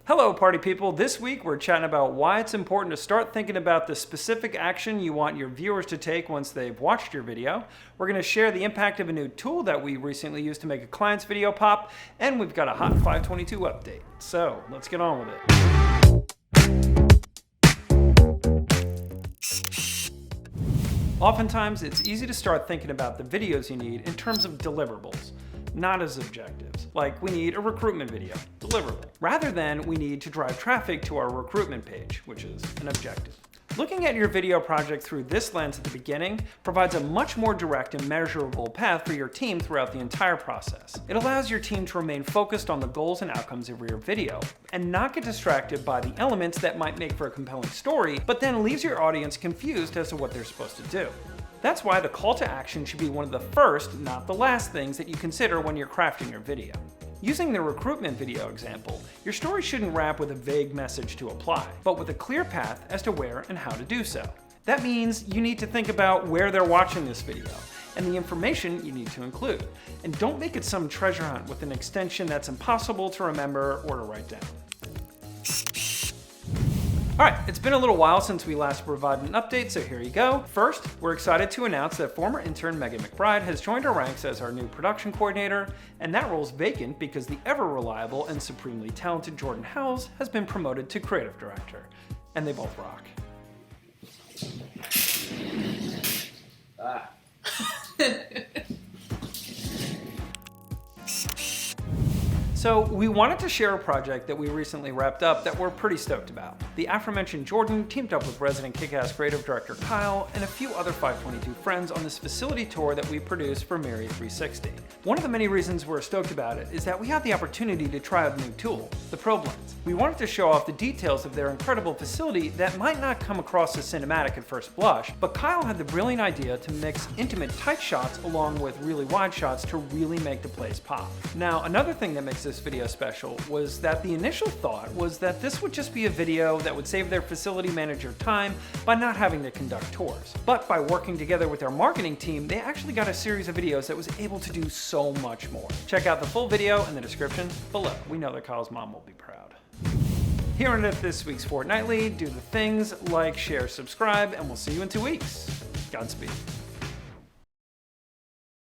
Hello party people, this week we're chatting about why it's important to start thinking about the specific action you want your viewers to take once they've watched your video. We're going to share the impact of a new tool that we recently used to make a client's video pop, and we've got a hot 522 update. So let's get on with it. Oftentimes it's easy to start thinking about the videos you need in terms of deliverables, not as objectives. Like we need a recruitment video, deliverable, rather than we need to drive traffic to our recruitment page, which is an objective. Looking at your video project through this lens at the beginning provides a much more direct and measurable path for your team throughout the entire process. It allows your team to remain focused on the goals and outcomes of your video and not get distracted by the elements that might make for a compelling story, but then leaves your audience confused as to what they're supposed to do. That's why the call to action should be one of the first, not the last things that you consider when you're crafting your video. Using the recruitment video example, your story shouldn't wrap with a vague message to apply, but with a clear path as to where and how to do so. That means you need to think about where they're watching this video and the information you need to include. And don't make it some treasure hunt with an extension that's impossible to remember or to write down. Alright, it's been a little while since we last provided an update, so here you go. First, we're excited to announce that former intern Megan McBride has joined our ranks as our new production coordinator, and that role's vacant because the ever-reliable and supremely talented Jordan Howells has been promoted to creative director. And they both rock. So we wanted to share a project that we recently wrapped up that we're pretty stoked about. The aforementioned Jordan teamed up with resident kick-ass creative director Kyle and a few other 522 friends on this facility tour that we produced for Myriad 360. One of the many reasons we're stoked about it is that we had the opportunity to try out a new tool, the Probe Lens. We wanted to show off the details of their incredible facility that might not come across as cinematic at first blush, but Kyle had the brilliant idea to mix intimate tight shots along with really wide shots to really make the place pop. Now, another thing that makes this video special was that the initial thought was that this would just be a video that would save their facility manager time by not having to conduct tours. But by working together with our marketing team, they actually got a series of videos that was able to do so much more. Check out the full video in the description below. We know that Kyle's mom will be proud. Here on this week's Fortnightly, do the things like, share, subscribe, and we'll see you in 2 weeks. Godspeed.